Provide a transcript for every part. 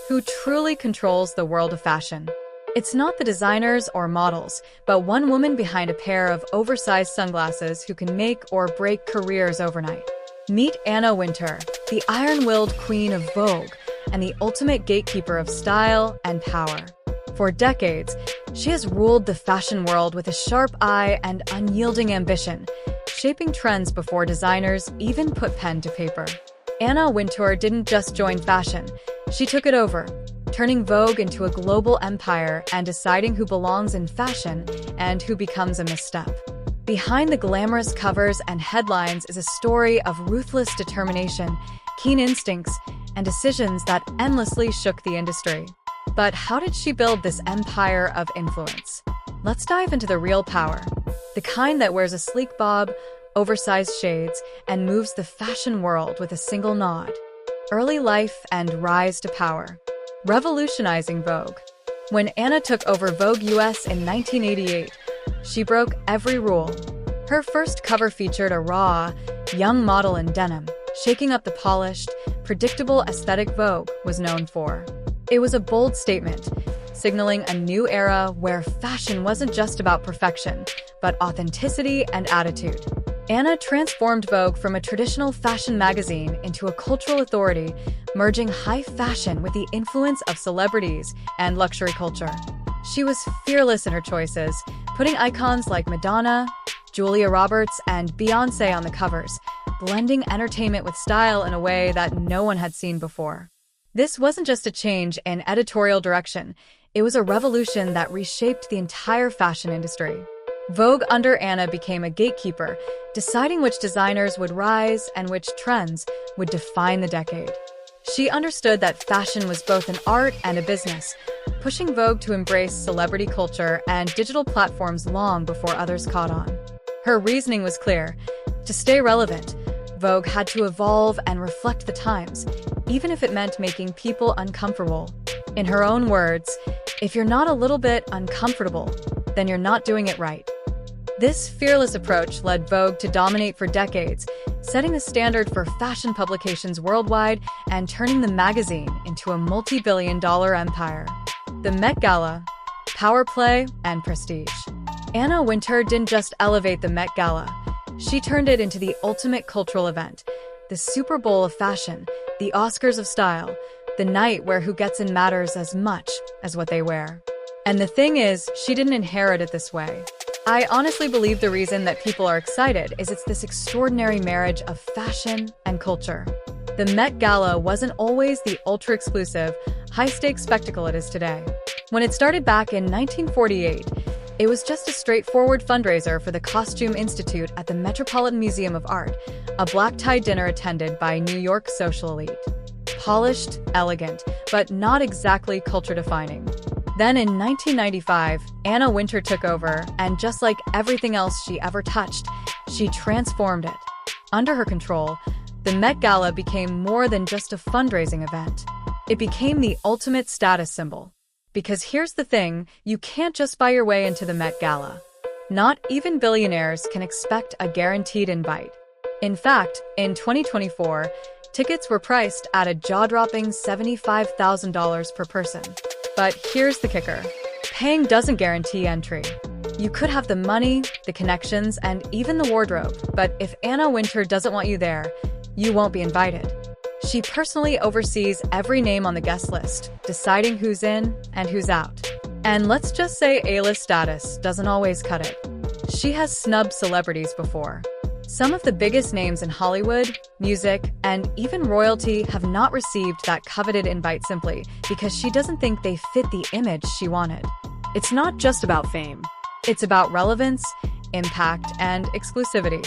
who truly controls the world of fashion. It's not the designers or models, but one woman behind a pair of oversized sunglasses who can make or break careers overnight. Meet Anna Wintour, the iron-willed queen of Vogue and the ultimate gatekeeper of style and power. For decades, she has ruled the fashion world with a sharp eye and unyielding ambition, shaping trends before designers even put pen to paper. Anna Wintour didn't just join fashion, she took it over, turning Vogue into a global empire and deciding who belongs in fashion and who becomes a misstep. Behind the glamorous covers and headlines is a story of ruthless determination, keen instincts, and decisions that endlessly shook the industry. But how did she build this empire of influence? Let's dive into the real power, the kind that wears a sleek bob, oversized shades, and moves the fashion world with a single nod. Early life and rise to power. Revolutionizing Vogue. When Anna took over Vogue US in 1988, she broke every rule. Her first cover featured a raw, young model in denim, shaking up the polished, predictable aesthetic Vogue was known for. It was a bold statement, signaling a new era where fashion wasn't just about perfection, but authenticity and attitude. Anna transformed Vogue from a traditional fashion magazine into a cultural authority, merging high fashion with the influence of celebrities and luxury culture. She was fearless in her choices, putting icons like Madonna, Julia Roberts, and Beyoncé on the covers, blending entertainment with style in a way that no one had seen before. This wasn't just a change in editorial direction, it was a revolution that reshaped the entire fashion industry. Vogue under Anna became a gatekeeper, deciding which designers would rise and which trends would define the decade. She understood that fashion was both an art and a business, pushing Vogue to embrace celebrity culture and digital platforms long before others caught on. Her reasoning was clear. To stay relevant, Vogue had to evolve and reflect the times, even if it meant making people uncomfortable. In her own words, "If you're not a little bit uncomfortable, then you're not doing it right." This fearless approach led Vogue to dominate for decades, setting the standard for fashion publications worldwide and turning the magazine into a multi-billion-dollar empire. The Met Gala, power play, and prestige. Anna Wintour didn't just elevate the Met Gala. She turned it into the ultimate cultural event, the Super Bowl of fashion, the Oscars of style, the night where who gets in matters as much as what they wear. And the thing is, she didn't inherit it this way. I honestly believe the reason that people are excited is it's this extraordinary marriage of fashion and culture. The Met Gala wasn't always the ultra-exclusive, high-stakes spectacle it is today. When it started back in 1948, it was just a straightforward fundraiser for the Costume Institute at the Metropolitan Museum of Art, a black-tie dinner attended by New York social elite. Polished, elegant, but not exactly culture-defining. Then in 1995, Anna Wintour took over, and just like everything else she ever touched, she transformed it. Under her control, the Met Gala became more than just a fundraising event. It became the ultimate status symbol. Because here's the thing, you can't just buy your way into the Met Gala. Not even billionaires can expect a guaranteed invite. In fact, in 2024, tickets were priced at a jaw-dropping $75,000 per person. But here's the kicker. Paying doesn't guarantee entry. You could have the money, the connections, and even the wardrobe, but if Anna Wintour doesn't want you there, you won't be invited. She personally oversees every name on the guest list, deciding who's in and who's out. And let's just say A-list status doesn't always cut it. She has snubbed celebrities before. Some of the biggest names in Hollywood, music, and even royalty have not received that coveted invite simply because she doesn't think they fit the image she wanted. It's not just about fame. It's about relevance, impact, and exclusivity.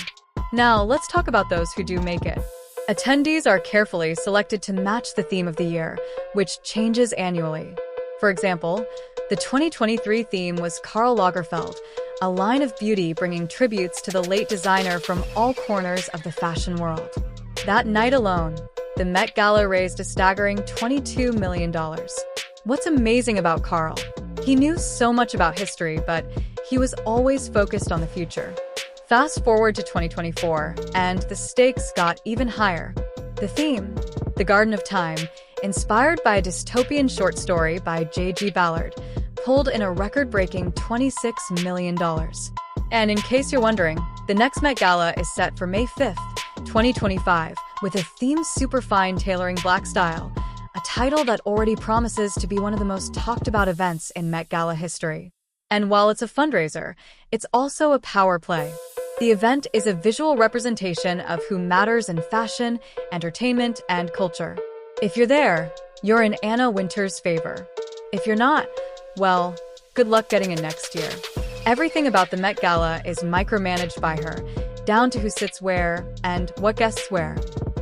Now, let's talk about those who do make it. Attendees are carefully selected to match the theme of the year, which changes annually. For example, the 2023 theme was Karl Lagerfeld, a line of beauty bringing tributes to the late designer from all corners of the fashion world. That night alone, the Met Gala raised a staggering $22 million. What's amazing about Karl? He knew so much about history, but he was always focused on the future. Fast forward to 2024, and the stakes got even higher. The theme, the Garden of Time, inspired by a dystopian short story by J.G. Ballard, pulled in a record-breaking $26 million. And in case you're wondering, the next Met Gala is set for May 5th, 2025, with a theme superfine tailoring black style, a title that already promises to be one of the most talked about events in Met Gala history. And while it's a fundraiser, it's also a power play. The event is a visual representation of who matters in fashion, entertainment, and culture. If you're there, you're in Anna Wintour's favor. If you're not, well, good luck getting in next year. Everything about the Met Gala is micromanaged by her, down to who sits where and what guests wear.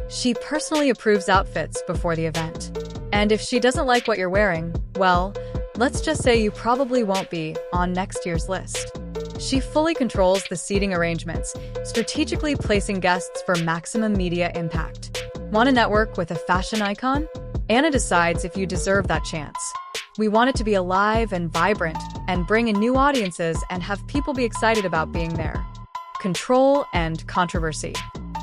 She personally approves outfits before the event. And if she doesn't like what you're wearing, well, let's just say you probably won't be on next year's list. She fully controls the seating arrangements, strategically placing guests for maximum media impact. Want to network with a fashion icon? Anna decides if you deserve that chance. We want it to be alive and vibrant, and bring in new audiences and have people be excited about being there. Control and controversy.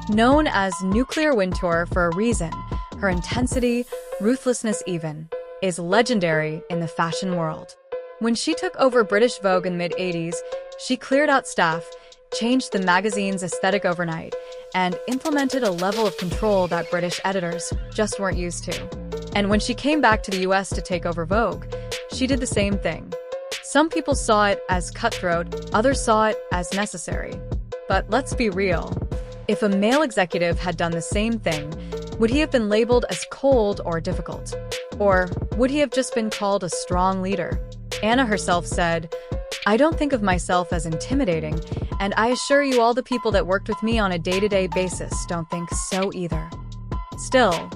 Known as Nuclear Wintour for a reason, her intensity, ruthlessness even, is legendary in the fashion world. When she took over British Vogue in the mid-80s, she cleared out staff, changed the magazine's aesthetic overnight, and implemented a level of control that British editors just weren't used to. And when she came back to the US to take over Vogue, she did the same thing. Some people saw it as cutthroat, others saw it as necessary. But let's be real. If a male executive had done the same thing, would he have been labeled as cold or difficult? Or would he have just been called a strong leader? Anna herself said, "I don't think of myself as intimidating, and I assure you all the people that worked with me on a day-to-day basis don't think so either." Still,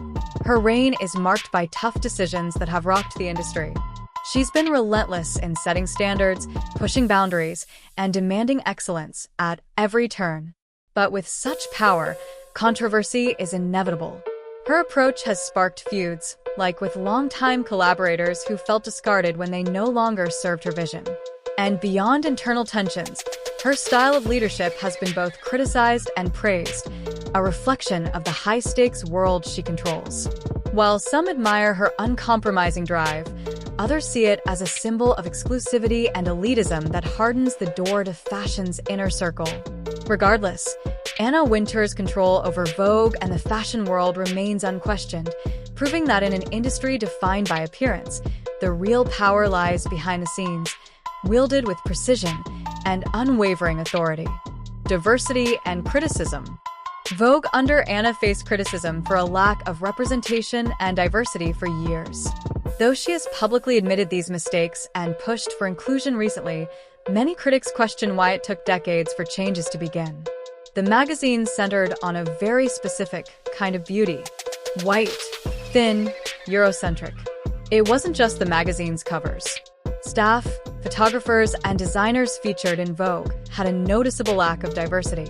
her reign is marked by tough decisions that have rocked the industry. She's been relentless in setting standards, pushing boundaries, and demanding excellence at every turn. But with such power, controversy is inevitable. Her approach has sparked feuds, like with longtime collaborators who felt discarded when they no longer served her vision. And beyond internal tensions, her style of leadership has been both criticized and praised, a reflection of the high-stakes world she controls. While some admire her uncompromising drive, others see it as a symbol of exclusivity and elitism that hardens the door to fashion's inner circle. Regardless, Anna Wintour's control over Vogue and the fashion world remains unquestioned, proving that in an industry defined by appearance, the real power lies behind the scenes, wielded with precision and unwavering authority. Diversity and criticism. Vogue under Anna faced criticism for a lack of representation and diversity for years. Though she has publicly admitted these mistakes and pushed for inclusion recently, many critics question why it took decades for changes to begin. The magazine centered on a very specific kind of beauty: white, thin, Eurocentric. It wasn't just the magazine's covers. Staff, photographers, and designers featured in Vogue had a noticeable lack of diversity.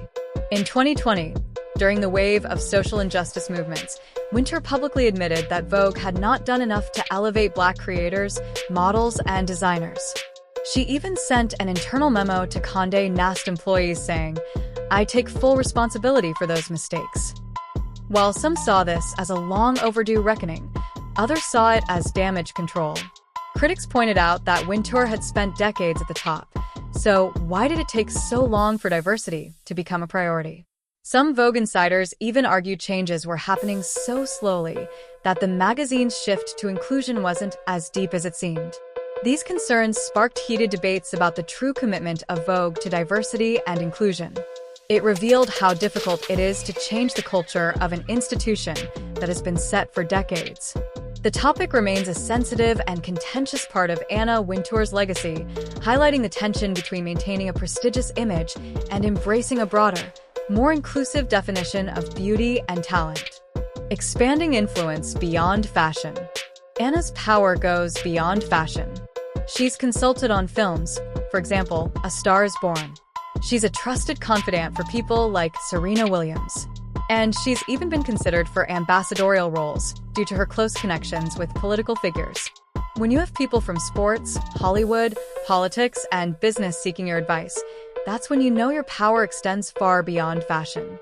In 2020, during the wave of social injustice movements, Wintour publicly admitted that Vogue had not done enough to elevate Black creators, models, and designers. She even sent an internal memo to Condé Nast employees saying, "I take full responsibility for those mistakes." While some saw this as a long overdue reckoning, others saw it as damage control. Critics pointed out that Wintour had spent decades at the top, so why did it take so long for diversity to become a priority? Some Vogue insiders even argued changes were happening so slowly that the magazine's shift to inclusion wasn't as deep as it seemed. These concerns sparked heated debates about the true commitment of Vogue to diversity and inclusion. It revealed how difficult it is to change the culture of an institution that has been set for decades. The topic remains a sensitive and contentious part of Anna Wintour's legacy, highlighting the tension between maintaining a prestigious image and embracing a broader, more inclusive definition of beauty and talent. Expanding influence beyond fashion. Anna's power goes beyond fashion. She's consulted on films, for example, A Star is Born. She's a trusted confidant for people like Serena Williams. And she's even been considered for ambassadorial roles due to her close connections with political figures. When you have people from sports, Hollywood, politics, and business seeking your advice, that's when you know your power extends far beyond fashion.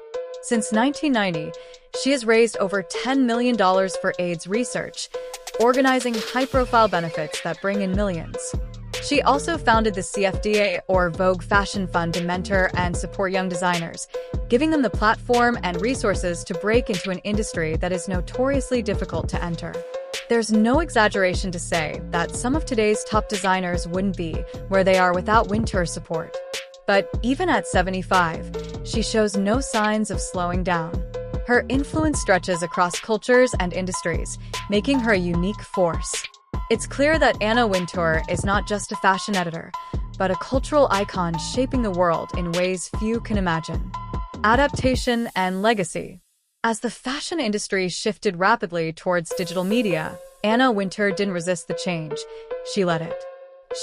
Since 1990, she has raised over $10 million for AIDS research, organizing high-profile benefits that bring in millions. She also founded the CFDA, or Vogue Fashion Fund, to mentor and support young designers, giving them the platform and resources to break into an industry that is notoriously difficult to enter. There's no exaggeration to say that some of today's top designers wouldn't be where they are without Wintour's support. But even at 75, she shows no signs of slowing down. Her influence stretches across cultures and industries, making her a unique force. It's clear that Anna Wintour is not just a fashion editor, but a cultural icon shaping the world in ways few can imagine. Adaptation and legacy. As the fashion industry shifted rapidly towards digital media, Anna Wintour didn't resist the change. She led it.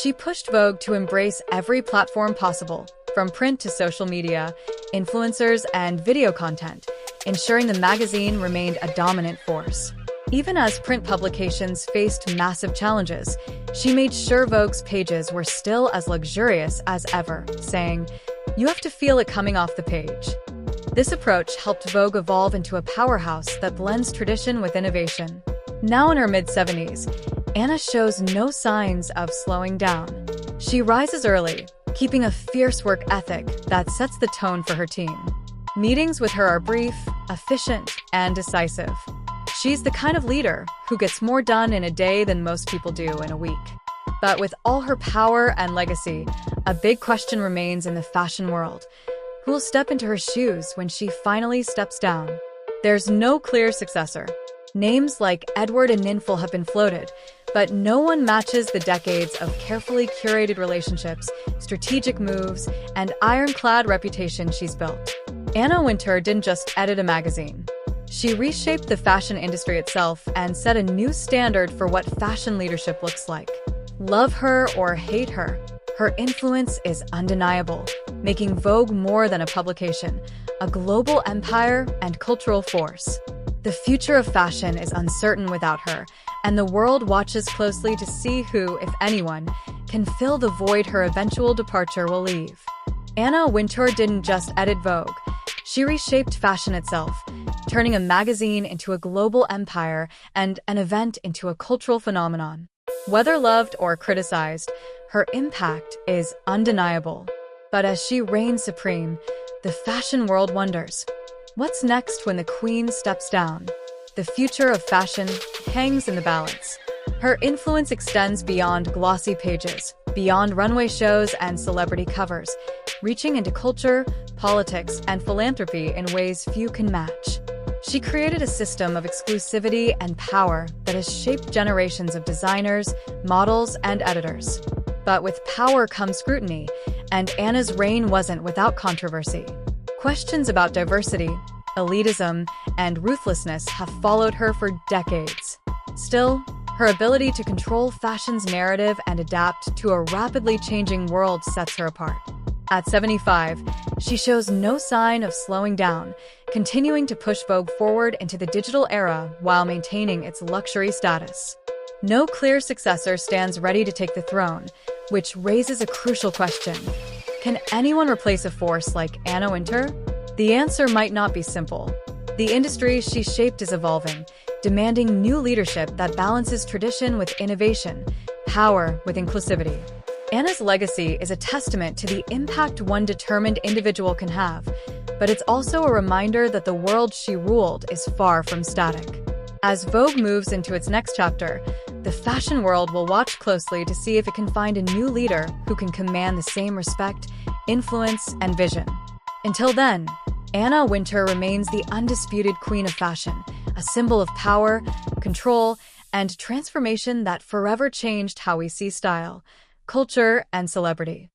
She pushed Vogue to embrace every platform possible, from print to social media, influencers, and video content, ensuring the magazine remained a dominant force. Even as print publications faced massive challenges, she made sure Vogue's pages were still as luxurious as ever, saying, "You have to feel it coming off the page." This approach helped Vogue evolve into a powerhouse that blends tradition with innovation. Now in her mid-70s, Anna shows no signs of slowing down. She rises early, keeping a fierce work ethic that sets the tone for her team. Meetings with her are brief, efficient, and decisive. She's the kind of leader who gets more done in a day than most people do in a week. But with all her power and legacy, a big question remains in the fashion world. Who will step into her shoes when she finally steps down? There's no clear successor. Names like Edward and Ninful have been floated, but no one matches the decades of carefully curated relationships, strategic moves, and ironclad reputation she's built. Anna Wintour didn't just edit a magazine. She reshaped the fashion industry itself and set a new standard for what fashion leadership looks like. Love her or hate her, her influence is undeniable, making Vogue more than a publication, a global empire and cultural force. The future of fashion is uncertain without her, and the world watches closely to see who, if anyone, can fill the void her eventual departure will leave. Anna Wintour didn't just edit Vogue. She reshaped fashion itself, turning a magazine into a global empire and an event into a cultural phenomenon. Whether loved or criticized, her impact is undeniable. But as she reigns supreme, the fashion world wonders, what's next when the queen steps down? The future of fashion hangs in the balance. Her influence extends beyond glossy pages, beyond runway shows and celebrity covers, reaching into culture, politics, and philanthropy in ways few can match. She created a system of exclusivity and power that has shaped generations of designers, models, and editors. But with power comes scrutiny, and Anna's reign wasn't without controversy. Questions about diversity, elitism, and ruthlessness have followed her for decades. Still, her ability to control fashion's narrative and adapt to a rapidly changing world sets her apart. At 75, she shows no sign of slowing down, continuing to push Vogue forward into the digital era while maintaining its luxury status. No clear successor stands ready to take the throne, which raises a crucial question. Can anyone replace a force like Anna Wintour? The answer might not be simple. The industry she shaped is evolving, demanding new leadership that balances tradition with innovation, power with inclusivity. Anna's legacy is a testament to the impact one determined individual can have, but it's also a reminder that the world she ruled is far from static. As Vogue moves into its next chapter, the fashion world will watch closely to see if it can find a new leader who can command the same respect, influence, and vision. Until then, Anna Wintour remains the undisputed queen of fashion, a symbol of power, control, and transformation that forever changed how we see style, culture, and celebrity.